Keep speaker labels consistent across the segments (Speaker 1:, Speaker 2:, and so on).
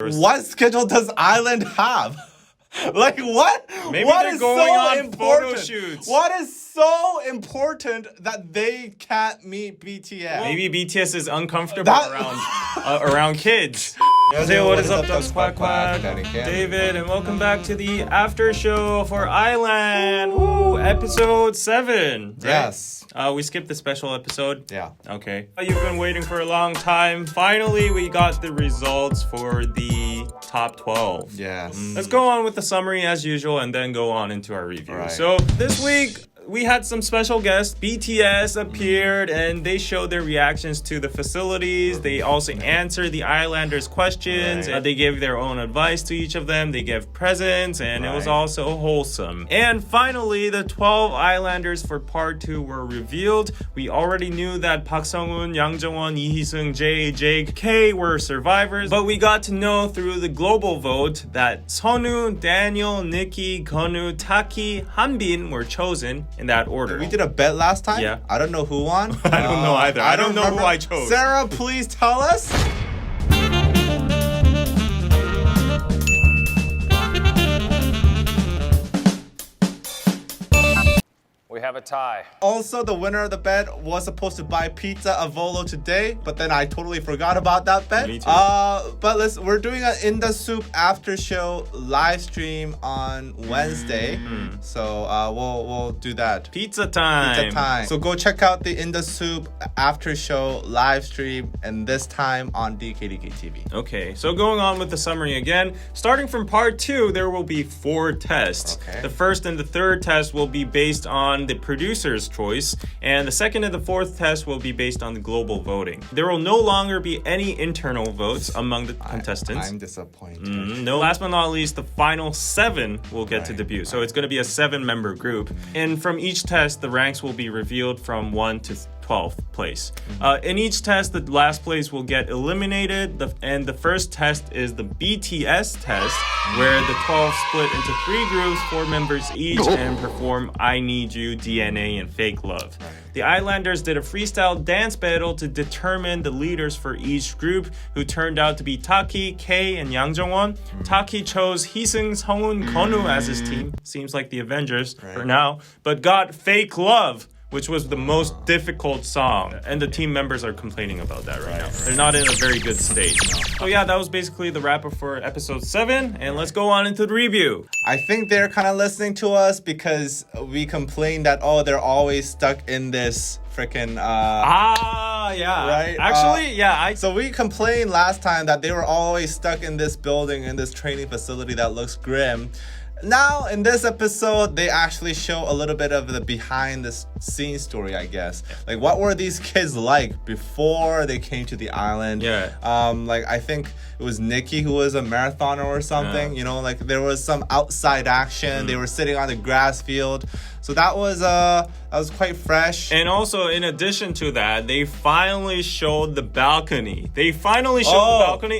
Speaker 1: What schedule does Island have? Like what?
Speaker 2: Maybe
Speaker 1: what
Speaker 2: they're
Speaker 1: is
Speaker 2: going
Speaker 1: so
Speaker 2: on
Speaker 1: important?
Speaker 2: photo shoots.
Speaker 1: What is so important that they can't meet BTS?
Speaker 2: Maybe BTS is uncomfortable around kids. 안녕하세요, what is up, Ducks Quack Quack? David, and welcome back to the after show for Island. Woo, episode 7. Right?
Speaker 1: Yes.
Speaker 2: We skipped the special episode.
Speaker 1: Yeah.
Speaker 2: Okay. You've been waiting for a long time. Finally, we got the results for the top 12.
Speaker 1: Yes.
Speaker 2: Let's go on with the summary as usual and then go on into our review.
Speaker 1: Right.
Speaker 2: So this week, we had some special guests. BTS appeared and they showed their reactions to the facilities. They also answered the Islanders' questions.
Speaker 1: Right.
Speaker 2: They gave their own advice to each of them. They gave presents and it was also wholesome. And finally, the 12 Islanders for part 2 were revealed. We already knew that Park Sung-hoon, Yang Jung-won, Lee Hee-seung, Jae, Jake, K were survivors. But we got to know through the global vote that Sunwoo, Daniel, Nikki, Konu, Taki, Hanbin were chosen in that order.
Speaker 1: We did a bet last time.
Speaker 2: Yeah.
Speaker 1: I don't know who won.
Speaker 2: I don't know either. I don't know
Speaker 1: remember.
Speaker 2: who I chose.
Speaker 1: Sarah, please tell us.
Speaker 3: We have a tie.
Speaker 1: Also, the winner of the bet was supposed to buy pizza at Volo today, but then I totally forgot about that bet.
Speaker 2: Me too.
Speaker 1: But we're doing an In the Soup after show live stream on Wednesday. So we'll do that.
Speaker 2: Pizza time.
Speaker 1: Pizza time. So go check out the In the Soup after show live stream, and this time on Dkdktv.
Speaker 2: Okay, so going on with the summary again. Starting from part 2, there will be 4 tests.
Speaker 1: Okay.
Speaker 2: The first and the third test will be based on the producer's choice, and the second and the fourth test will be based on the global voting. There will no longer be any internal votes among the contestants.
Speaker 1: I'm disappointed.
Speaker 2: No, last but not least, the final 7 will get to debut. So it's going to be a 7-member group. And from each test, the ranks will be revealed from 1 to 12th place. In each test, the last place will get eliminated. And the first test is the BTS test, where the 12 split into 3 groups, 4 members each, and perform I Need You, DNA, and Fake Love. The Islanders did a freestyle dance battle to determine the leaders for each group, who turned out to be Taki, K, and Yang Jung-won. Taki chose Hee-seung, Sung-hoon, Konu as his team. Seems like the Avengers for now. But got Fake Love, which was the most difficult song. And the team members are complaining about that right now. They're not in a very good state. So yeah, that was basically the wrap-up for episode 7. And let's go on into the review.
Speaker 1: I think they're kind of listening to us because we complained that, they're always stuck in this freaking
Speaker 2: Yeah.
Speaker 1: Right?
Speaker 2: Actually,
Speaker 1: So we complained last time that they were always stuck in this building, in this training facility that looks grim. Now, in this episode, they actually show a little bit of the behind the scenes story, I guess. Like, what were these kids like before they came to the island?
Speaker 2: Yeah.
Speaker 1: I think it was Nikki who was a marathoner or something. You know, like there was some outside action. They were sitting on the grass field. So that was quite fresh.
Speaker 2: And also, in addition to that, they finally showed the balcony.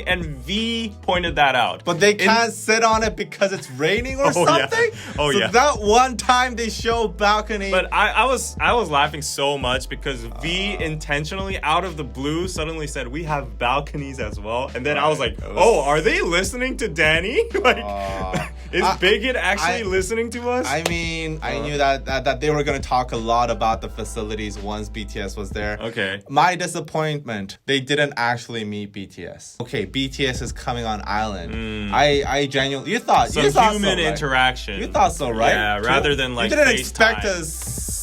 Speaker 2: And V pointed that out.
Speaker 1: But they can't sit on it because it's raining or something.
Speaker 2: Oh,
Speaker 1: so
Speaker 2: yeah.
Speaker 1: that one time they show balcony.
Speaker 2: But I was laughing so much because V intentionally, out of the blue, suddenly said, we have balconies as well. And then I was like, are they listening to Danny? Is Bigot actually listening to us?
Speaker 1: I mean, I knew that they were going to talk a lot about the facilities once BTS was there.
Speaker 2: Okay.
Speaker 1: My disappointment, they didn't actually meet BTS. Okay, BTS is coming on island. I genuinely, you thought
Speaker 2: Some human interaction.
Speaker 1: You thought so, right?
Speaker 2: Yeah, rather than like
Speaker 1: you didn't
Speaker 2: FaceTime.
Speaker 1: expect a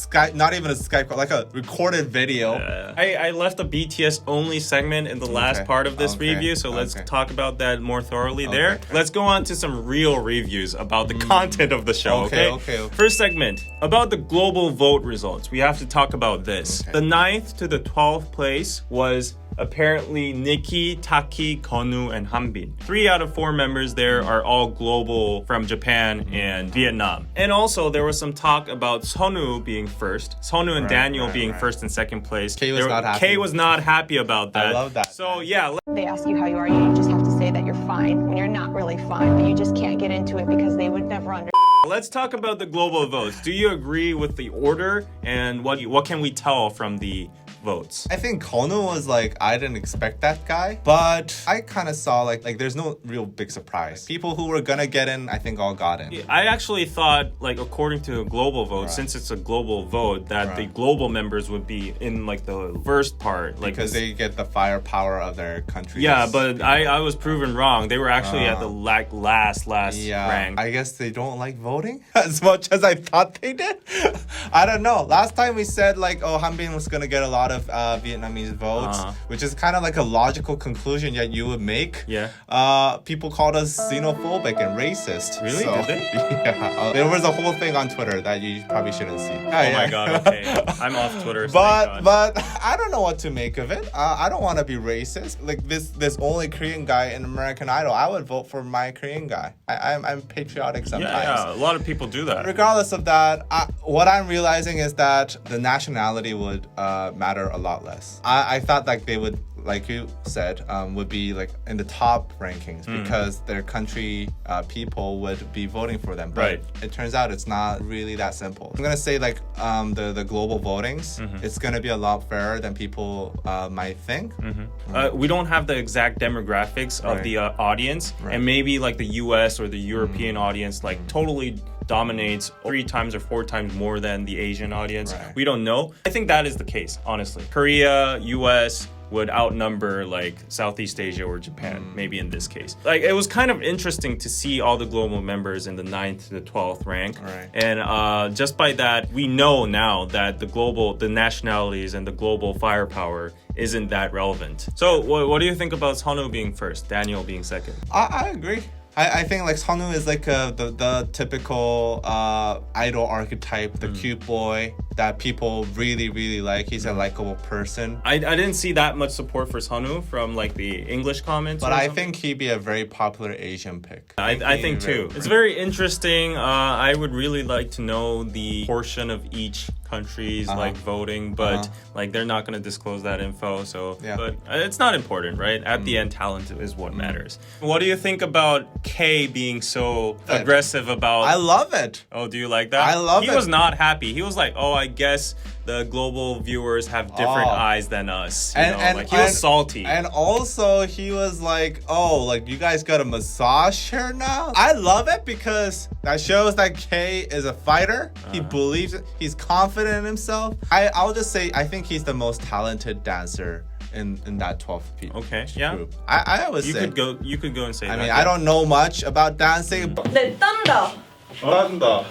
Speaker 1: Skype, not even a Skype call, like a recorded video.
Speaker 2: I left a BTS only segment in the last part of this review, so let's talk about that more thoroughly there. Let's go on to some real reviews about the content of the show, okay? First segment, about the global vote results. We have to talk about this. The 9th to the 12th place was apparently Nikki, Taki, Konu, and Hanbin. 3 out of 4 members there are all global from Japan and Vietnam. And also there was some talk about Sunwoo being first. Sunwoo and Daniel being first and second place.
Speaker 1: K was not happy
Speaker 2: about that.
Speaker 1: I love that.
Speaker 2: So yeah.
Speaker 4: They ask you how you are, you just have to say that you're fine when you're not really fine, but you just can't get into it because they would never understand.
Speaker 2: Let's talk about the global votes. Do you agree with the order, and what can we tell from the votes.
Speaker 1: I think Konu was like, I didn't expect that guy, but I kind of saw like there's no real big surprise. People who were gonna get in, I think all got in.
Speaker 2: I actually thought, like, according to a global vote, since it's a global vote, that the global members would be in like the first part, like
Speaker 1: because they get the firepower of their country.
Speaker 2: Yeah, but I was proven wrong. They were actually at the last rank.
Speaker 1: I guess they don't like voting as much as I thought they did. I don't know. Last time we said like, oh, Hanbin was gonna get a lot of Vietnamese votes, which is kind of like a logical conclusion that you would make.
Speaker 2: Yeah.
Speaker 1: People called us xenophobic and racist.
Speaker 2: Really?
Speaker 1: So,
Speaker 2: Did they?
Speaker 1: Yeah. There was a whole thing on Twitter that you probably shouldn't see.
Speaker 2: Oh my god. Okay, I'm off Twitter. So
Speaker 1: But I don't know what to make of it. I don't want to be racist. Like this only Korean guy in American Idol, I would vote for my Korean guy. I'm patriotic sometimes.
Speaker 2: Yeah, a lot of people do that.
Speaker 1: Regardless of that, what I'm realizing is that the nationality would matter a lot less. I thought like they would, like you said, would be like in the top rankings because their country people would be voting for them. But it turns out it's not really that simple. I'm gonna say like the global votings, it's gonna be a lot fairer than people might think.
Speaker 2: We don't have the exact demographics of the audience, and maybe like the US or the European audience like totally dominates 3 times or 4 times more than the Asian audience. We don't know. I think that is the case, honestly. Korea, US would outnumber like Southeast Asia or Japan, maybe in this case. Like, it was kind of interesting to see all the global members in the 9th to the 12th rank. And just by that, we know now that the nationalities and the global firepower isn't that relevant. So what do you think about Sunwoo being first, Daniel being second?
Speaker 1: I agree. I think like Sunwoo is like the typical idol archetype, the cute boy that people really, really like. He's a likable person. I
Speaker 2: didn't see that much support for Sunwoo from like the English comments.
Speaker 1: But I think he'd be a very popular Asian pick.
Speaker 2: I think too. It's very interesting. I would really like to know the portion of each country's like voting, but like they're not going to disclose that info. So, but it's not important, right? At the end, talent is what matters. What do you think about K being so aggressive about?
Speaker 1: I love it.
Speaker 2: Oh, do you like that?
Speaker 1: I love it.
Speaker 2: He was not happy. He was like, oh, I guess the global viewers have different eyes than us. You know? Like, he was salty.
Speaker 1: And also he was like, oh, like you guys got a massage here now? I love it because that shows that K is a fighter. He believes it. He's confident in himself. I'll just say I think he's the most talented dancer in that 12th people group. I always say
Speaker 2: you could go and say that.
Speaker 1: I mean, I don't know much about dancing.
Speaker 5: 네, 딴다.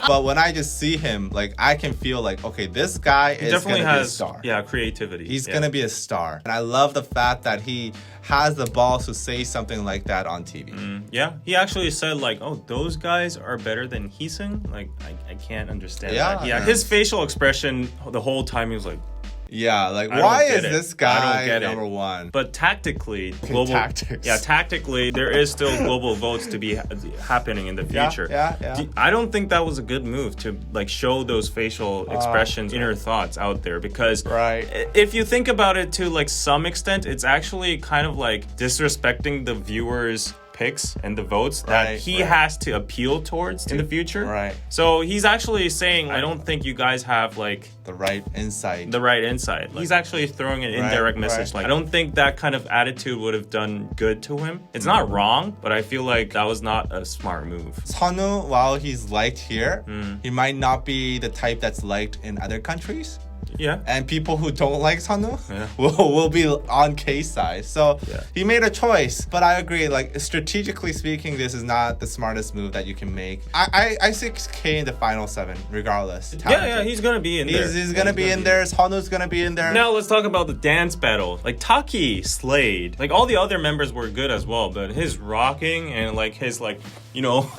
Speaker 1: But when I just see him, like I can feel like, okay, this guy is
Speaker 2: definitely
Speaker 1: gonna
Speaker 2: has
Speaker 1: be a star.
Speaker 2: Yeah, creativity.
Speaker 1: He's gonna be a star. And I love the fact that he has the balls to say something like that on TV.
Speaker 2: Yeah, he actually said like, oh, those guys are better than Heesung. Like, I can't understand that. Yeah, his facial expression the whole time, he was like,
Speaker 1: yeah, like why is this guy
Speaker 2: I don't get
Speaker 1: number one?
Speaker 2: But tactically,
Speaker 1: tactics.
Speaker 2: Yeah, tactically, there is still global votes to be happening in the future.
Speaker 1: Yeah.
Speaker 2: I don't think that was a good move to like show those facial expressions, inner thoughts out there, because if you think about it to like some extent, it's actually kind of like disrespecting the viewers' picks and the votes that he has to appeal towards in the future. So he's actually saying, I don't think you guys have like
Speaker 1: the right insight.
Speaker 2: Like, he's actually throwing an indirect message. Like, I don't think that kind of attitude would have done good to him. It's not wrong, but I feel like that was not a smart move.
Speaker 1: Sunwoo, while he's liked here, he might not be the type that's liked in other countries.
Speaker 2: Yeah.
Speaker 1: And people who don't like Sunwoo will be on K's side. So he made a choice. But I agree, like strategically speaking, this is not the smartest move that you can make. I see K in the final 7, regardless.
Speaker 2: Yeah, he's gonna be in there.
Speaker 1: He's gonna be in there. Sunwoo's gonna be in there.
Speaker 2: Now let's talk about the dance battle. Like Taki slayed. Like all the other members were good as well, but his rocking and like his like, you know,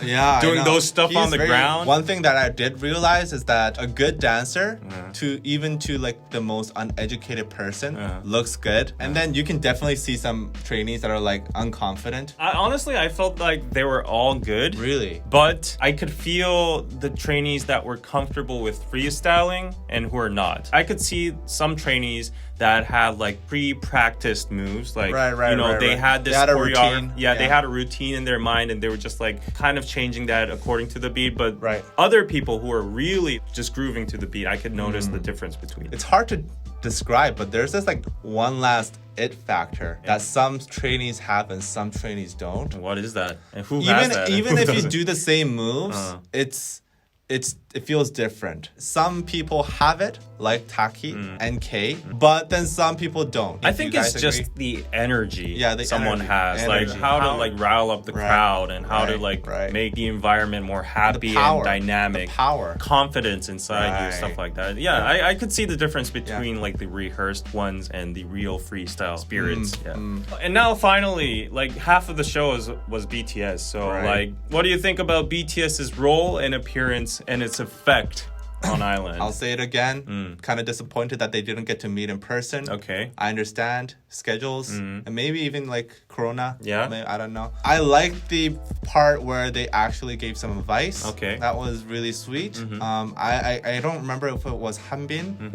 Speaker 2: doing those stuff on the ground.
Speaker 1: One thing that I did realize is that a good dancer to like the most uneducated person looks good, and then you can definitely see some trainees that are like unconfident.
Speaker 2: Honestly, I felt like they were all good.
Speaker 1: Really?
Speaker 2: But I could feel the trainees that were comfortable with freestyling and who are not. I could see some trainees that had like pre-practiced moves, like they had this choreography. They had a routine in their mind, and they were just like kind of changing that according to the beat. But other people who are really just grooving to the beat, I could notice the difference between.
Speaker 1: It's hard to describe, but there's this like one last it factor that some trainees have and some trainees don't.
Speaker 2: What is that? And who has that?
Speaker 1: Even if you do the same moves, it feels different. Some people have it, like Taki and K, but then some people don't.
Speaker 2: I think it's just the energy someone has, like how to like rile up the crowd and how to like make the environment more happy and dynamic. Confidence inside you, stuff like that. Yeah, I could see the difference between like the rehearsed ones and the real freestyle spirits. And now finally, like half of the show was BTS. So like, what do you think about BTS's role and appearance and its effect on Island?
Speaker 1: I'll say it again. Kind of disappointed that they didn't get to meet in person.
Speaker 2: Okay.
Speaker 1: I understand schedules and maybe even like Corona.
Speaker 2: Yeah.
Speaker 1: Maybe, I don't know. I liked the part where they actually gave some advice.
Speaker 2: Okay.
Speaker 1: That was really sweet. I don't remember if it was Hanbin.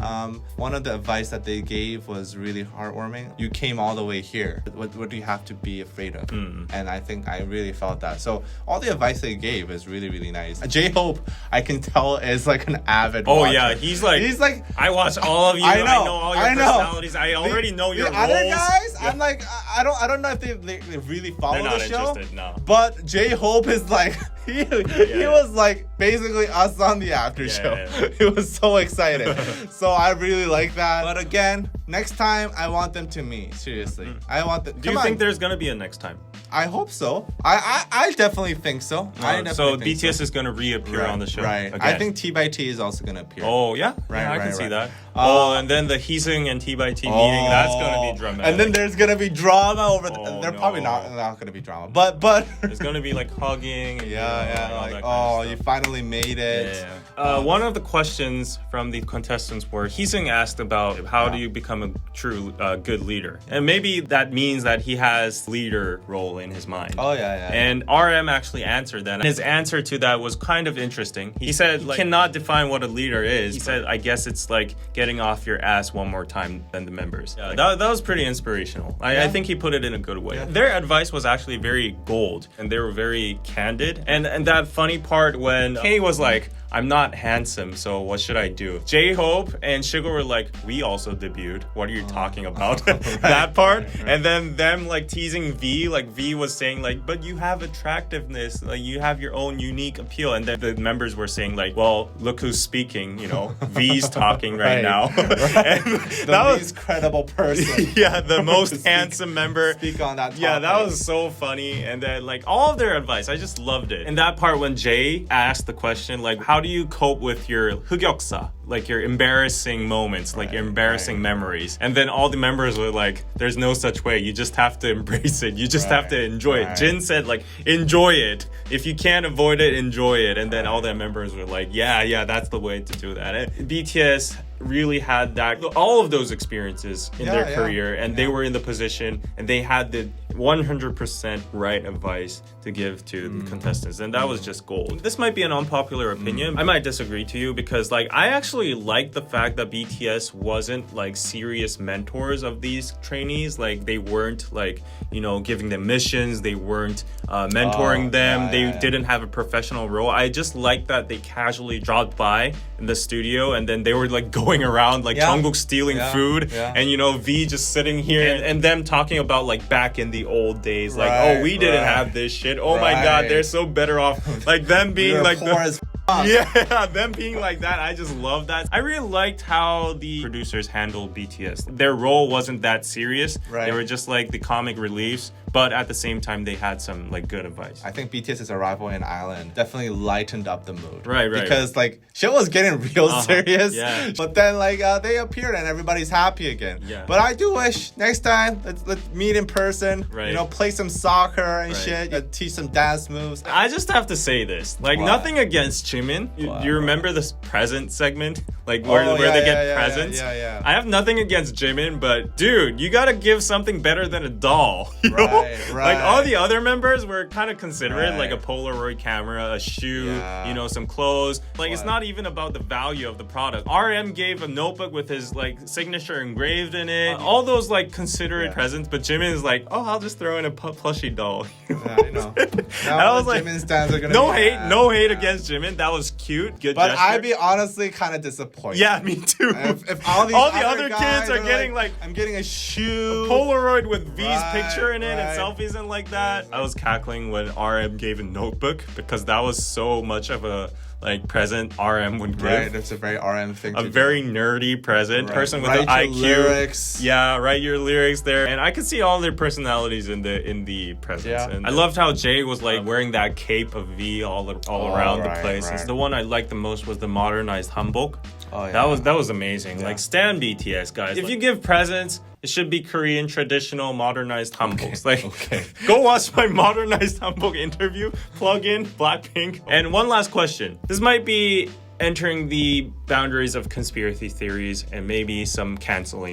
Speaker 1: One of the advice that they gave was really heartwarming. You came all the way here. What do you have to be afraid of? And I think I really felt that. So all the advice they gave is really, really nice. J-Hope, I can tell, is like an avid watcher.
Speaker 2: Yeah, he's like I watch all of you. I know all your personalities. I already know your
Speaker 1: roles. The other guys, I'm like, I don't know if they really follow the show.
Speaker 2: Interested, no.
Speaker 1: But J-Hope is like he was like basically us on the after show. He was so excited. So I really like that. But again, next time I want them to meet. Seriously, I want them.
Speaker 2: Do you think there's gonna be a next time?
Speaker 1: I hope so. I definitely think so.
Speaker 2: So BTS is gonna reappear on the show.
Speaker 1: Right.
Speaker 2: Again.
Speaker 1: I think T/T is also gonna appear.
Speaker 2: Oh yeah. I can see that. And then the Heesung and T/T meeting, that's gonna be dramatic.
Speaker 1: And then there's gonna be drama over. They're probably not gonna be drama, but
Speaker 2: it's gonna be like hugging. And
Speaker 1: like you finally made it.
Speaker 2: One of the questions from the contestants were Heesung asked about how do you become a true good leader, and maybe that means that he has leader role in his mind. And RM actually answered that. And his answer to that was kind of interesting. He said, like, cannot define what a leader is. He said, I guess it's like getting off your ass one more time than the members. That was pretty inspirational. I think he put it in a good way. Their advice was actually very gold, and they were very candid. And that funny part when Kay was like, I'm not handsome, so what should I do? J-Hope and Sugar were like, we also debuted. What are you talking about? That part. And then them like teasing V, like V was saying like, but you have attractiveness, like you have your own unique appeal. And then the members were saying like, well, look who's speaking, you know, V's talking right now.
Speaker 1: The least credible person.
Speaker 2: The most handsome member.
Speaker 1: Speak on that topic.
Speaker 2: That was so funny. And then like all of their advice, I just loved it. And that part when Jay asked the question, like, how do you cope with your 흑역사, like your embarrassing moments, like your embarrassing memories? And then all the members were like, there's no such way. You just have to embrace it. You just have to enjoy it. Jin said like, enjoy it. If you can't avoid it, enjoy it. And then all the members were like, yeah, that's the way to do that. And BTS really had that, all of those experiences in their career, and they were in the position and they had the 100% right advice to give to the contestants, and that was just gold. This might be an unpopular opinion. I might disagree to you because like I actually like the fact that BTS wasn't like serious mentors of these trainees. Like they weren't like, you know, giving them missions, they weren't mentoring them, they didn't have a professional role. I just like that they casually dropped by in the studio and then they were like going around like Jungkook stealing food and you know V just sitting here and them talking about like back in the old days, like oh we didn't have this shit, oh my god they're so better off, like them being like them being like that. I just love that. I really liked how the producers handled BTS. Their role wasn't that serious. They were just like the comic reliefs, but at the same time they had some like good advice.
Speaker 1: I think BTS's arrival in Island definitely lightened up the mood. Because like shit was getting real serious. But then like they appeared and everybody's happy again. But I do wish next time let's meet in person. You know, play some soccer and shit. Teach some dance moves.
Speaker 2: I just have to say this. Like nothing against Jimin. You remember this present segment? Like where they get presents? I have nothing against Jimin, but dude, you gotta give something better than a doll. You know? Like all the other members were kind of considerate, like a Polaroid camera, a shoe, you know, some clothes. Like it's not even about the value of the product. RM gave a notebook with his like signature engraved in it. All those like considerate presents, but Jimin is like, oh, I'll just throw in a plushie doll.
Speaker 1: I know.
Speaker 2: I was like,
Speaker 1: Jimin's stands are gonna
Speaker 2: no hate against Jimin. That was cute, good
Speaker 1: but
Speaker 2: gesture.
Speaker 1: I'd be honestly kind of disappointed.
Speaker 2: Yeah, me too.
Speaker 1: If all the
Speaker 2: other
Speaker 1: guys
Speaker 2: kids are getting like
Speaker 1: I'm getting a shoe,
Speaker 2: a Polaroid with V's picture in it and selfies and like that. I was cackling when RM gave a notebook because that was so much of a like present RM would give.
Speaker 1: Right, it's a very RM thing.
Speaker 2: A very nerdy present. Person with an IQ.
Speaker 1: Lyrics.
Speaker 2: Yeah, write your lyrics there. And I could see all their personalities in the presents. Yeah. And I loved how Jay was like wearing that cape of V all around the place. And the one I liked the most was the modernized hanbok. Oh yeah. That was amazing. Yeah. Like stan BTS guys. If you give presents, it should be Korean traditional modernized hanboks. Go watch my modernized hanbok interview. Plug in Blackpink. And one last question. This might be entering the boundaries of conspiracy theories and maybe some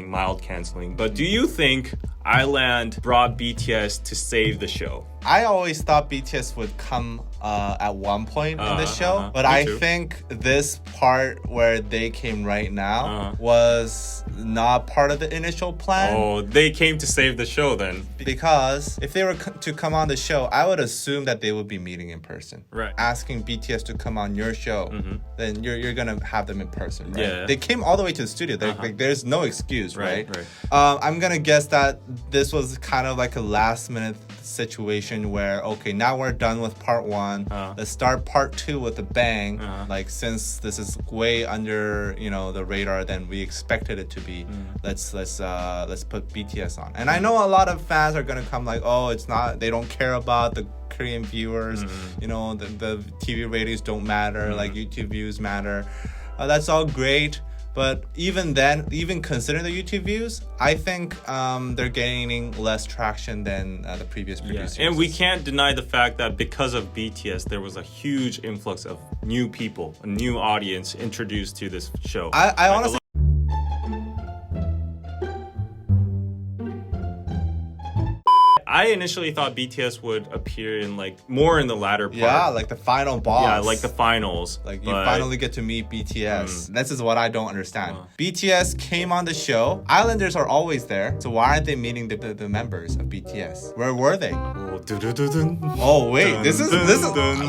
Speaker 2: mild canceling. But do you think Island brought BTS to save the show?
Speaker 1: I always thought BTS would come at one point in the show, but I think this part where they came right now was not part of the initial plan.
Speaker 2: Oh, they came to save the show then.
Speaker 1: Because if they were to come on the show, I would assume that they would be meeting in person.
Speaker 2: Right.
Speaker 1: Asking BTS to come on your show, then you're gonna have them in person, right?
Speaker 2: Yeah.
Speaker 1: They came all the way to the studio. Like, there's no excuse, right? I'm gonna guess that this was kind of like a last minute situation where, okay, now we're done with part one. Let's start part two with a bang. Like, since this is way under, you know, the radar than we expected it to be, let's put BTS on. And I know a lot of fans are gonna come like, oh, it's not, they don't care about the Korean viewers, you know, the TV ratings don't matter, like YouTube views matter. That's all great. But even then, even considering the YouTube views, I think they're gaining less traction than the previous producers.
Speaker 2: And we can't deny the fact that because of BTS, there was a huge influx of new people, a new audience introduced to this show.
Speaker 1: I honestly...
Speaker 2: I initially thought BTS would appear in like more in the latter part.
Speaker 1: Yeah, like the final boss.
Speaker 2: Yeah, like the finals.
Speaker 1: Like you finally get to meet BTS. This is what I don't understand. BTS came on the show. Islanders are always there. So why aren't they meeting the members of BTS? Where were they? Oh wait, this is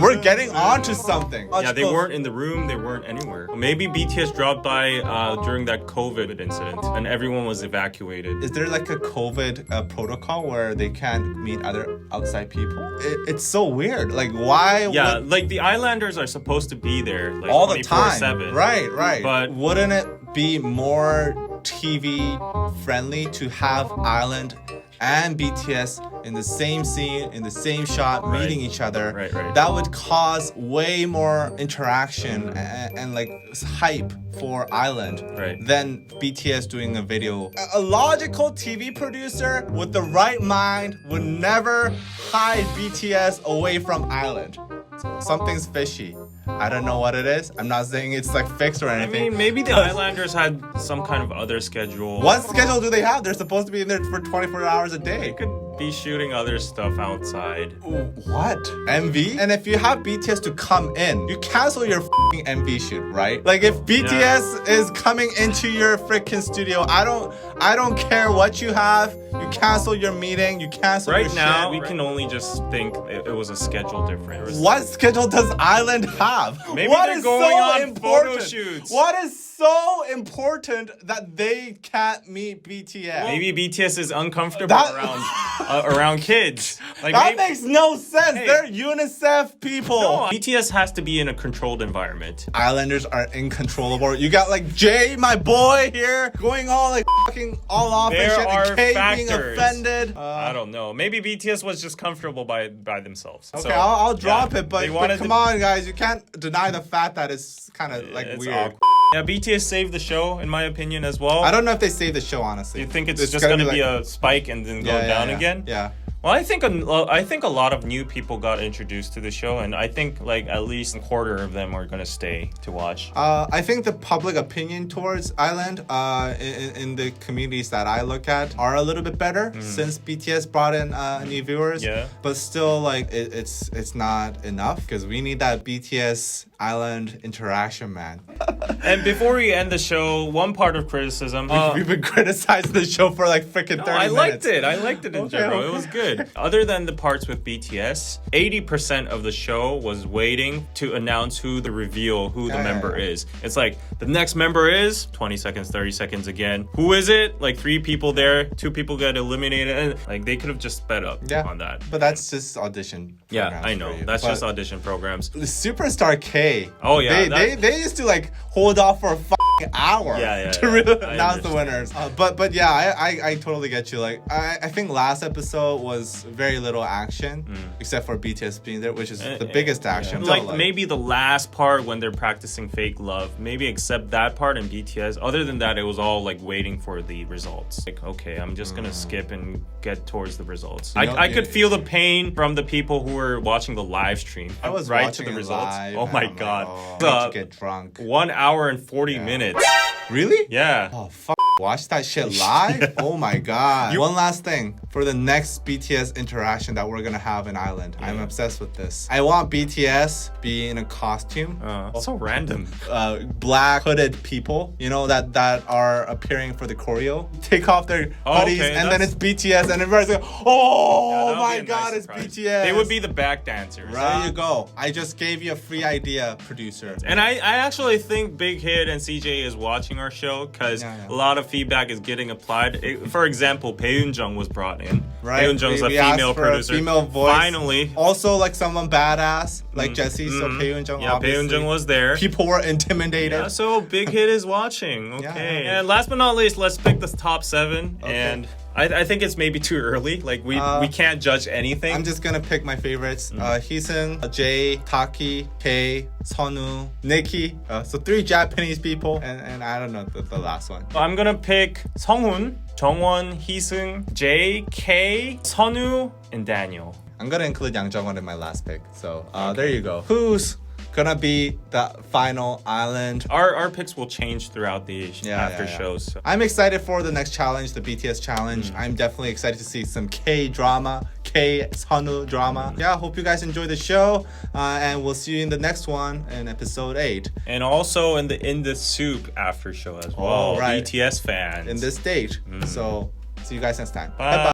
Speaker 1: we're getting on to something.
Speaker 2: Yeah, they weren't in the room, they weren't anywhere. Maybe BTS dropped by during that COVID incident and everyone was evacuated.
Speaker 1: Is there like a COVID protocol where they can't meet other outside people? It's so weird. Like, why?
Speaker 2: Yeah, like the Islanders are supposed to be there like
Speaker 1: all the time.
Speaker 2: 24/7.
Speaker 1: Right.
Speaker 2: But
Speaker 1: wouldn't it be more TV friendly to have Island and BTS in the same scene, in the same shot, meeting each other?
Speaker 2: Right.
Speaker 1: That would cause way more interaction and like hype for Island than BTS doing a video. A logical TV producer with the right mind would never hide BTS away from Island. Something's fishy. I don't know what it is. I'm not saying it's like fixed or anything.
Speaker 2: I mean, maybe the Islanders had some kind of other schedule.
Speaker 1: What schedule do they have? They're supposed to be in there for 24 hours a day.
Speaker 2: They could be shooting other stuff outside.
Speaker 1: What? MV? And if you have BTS to come in, you cancel your f***ing MV shoot, right? Like if BTS is coming into your freaking studio, I don't care what you have. You cancel your meeting. You cancel your
Speaker 2: shit. Right now, we
Speaker 1: right?
Speaker 2: can only just think it was a schedule difference.
Speaker 1: What schedule does Island have?
Speaker 2: Maybe
Speaker 1: what
Speaker 2: they're
Speaker 1: is
Speaker 2: going
Speaker 1: so
Speaker 2: on
Speaker 1: important?
Speaker 2: photo shoots.
Speaker 1: What is so important that they can't meet BTS?
Speaker 2: Maybe BTS is uncomfortable around kids. Like
Speaker 1: that makes no sense.
Speaker 2: Hey.
Speaker 1: They're UNICEF people.
Speaker 2: No, BTS has to be in a controlled environment.
Speaker 1: Islanders are uncontrollable. You got like Jay, my boy here, going all like fucking all off and shit. And K being offended.
Speaker 2: I don't know. Maybe BTS was just comfortable by themselves.
Speaker 1: Okay, so, I'll drop it, but come on, guys, you can't deny the fact that it's kind of like weird.
Speaker 2: Awkward. Yeah, BTS saved the show, in my opinion, as well.
Speaker 1: I don't know if they saved the show, honestly.
Speaker 2: You think it's just going to be a spike and then go down again?
Speaker 1: Yeah.
Speaker 2: Well, I think a lot of new people got introduced to the show, and I think like at least a quarter of them are gonna stay to watch.
Speaker 1: I think the public opinion towards Island in the communities that I look at are a little bit better since BTS brought in new viewers.
Speaker 2: Yeah.
Speaker 1: But still, like it's not enough because we need that BTS Island interaction, man.
Speaker 2: And before we end the show, one part of criticism.
Speaker 1: We've been criticizing the show for like freaking 30
Speaker 2: I
Speaker 1: minutes.
Speaker 2: I liked it in general. It was good. Other than the parts with BTS, 80% of the show was waiting to announce who the member is. It's like the next member is 20 seconds, 30 seconds again. Who is it? Like 3 people there, 2 people get eliminated. And like they could have just sped up on that.
Speaker 1: But that's just audition.
Speaker 2: Yeah, I know. That's just audition programs.
Speaker 1: Superstar K.
Speaker 2: Oh yeah,
Speaker 1: they used to like hold off for a hour to really announce the winners. But yeah, I totally get you. Like I think last episode was very little action except for BTS being there, which is the biggest action.
Speaker 2: Like maybe the last part when they're practicing fake love, maybe except that part in BTS. Other than that, it was all like waiting for the results. Like okay, I'm just gonna skip and get towards the results. I could feel the pain from the people who were watching the live stream.
Speaker 1: I was
Speaker 2: right
Speaker 1: watching
Speaker 2: to the
Speaker 1: it
Speaker 2: results.
Speaker 1: live,
Speaker 2: oh my
Speaker 1: I'm
Speaker 2: god,
Speaker 1: like, I need to get drunk.
Speaker 2: 1 hour and 40 minutes.
Speaker 1: Really?
Speaker 2: Yeah.
Speaker 1: Oh fuck. Watch that shit live? Oh my god. One last thing for the next BTS interaction that we're gonna have in Island. I'm obsessed with this. I want BTS be in a costume.
Speaker 2: So random.
Speaker 1: Black hooded people, you know, that are appearing for the choreo. Take off their hoodies and then it's BTS and everybody's like, oh my god, it's BTS.
Speaker 2: They would be the back dancers.
Speaker 1: There you go. I just gave you a free idea, producer.
Speaker 2: And I actually think Big Hit and CJ is watching our show because a lot of feedback is getting applied. For example, Baeunjung was brought in.
Speaker 1: Right.
Speaker 2: Baeunjung's a
Speaker 1: We asked
Speaker 2: female
Speaker 1: for
Speaker 2: producer.
Speaker 1: A female voice.
Speaker 2: Finally.
Speaker 1: Also, like someone badass, like Jessie. So Baeunjung, obviously.
Speaker 2: Baeunjung was there.
Speaker 1: People were intimidated.
Speaker 2: Yeah, so Big Hit is watching. Okay. And last but not least, let's pick the top 7. Okay. And I think it's maybe too early. Like we can't judge anything.
Speaker 1: I'm just gonna pick my favorites. Heeseung, Jay, Taki, K, Sunwoo, Nikki. So 3 Japanese people, and I don't know the last one.
Speaker 2: I'm gonna pick Sunghoon, Jungwon, Heeseung, Jay, K, Sunwoo, and Daniel.
Speaker 1: I'm gonna include Yang Jungwon in my last pick. So there you go. Who's gonna be the final Island?
Speaker 2: Our picks will change throughout the after shows. So.
Speaker 1: I'm excited for the next challenge, the BTS challenge. I'm definitely excited to see some K-drama, K-Sunwoo drama. Yeah, hope you guys enjoy the show, and we'll see you in the next one in episode 8.
Speaker 2: And also in the Soup after show as well.
Speaker 1: Right.
Speaker 2: BTS fans.
Speaker 1: In this stage. So see you guys next time.
Speaker 2: Bye. Bye.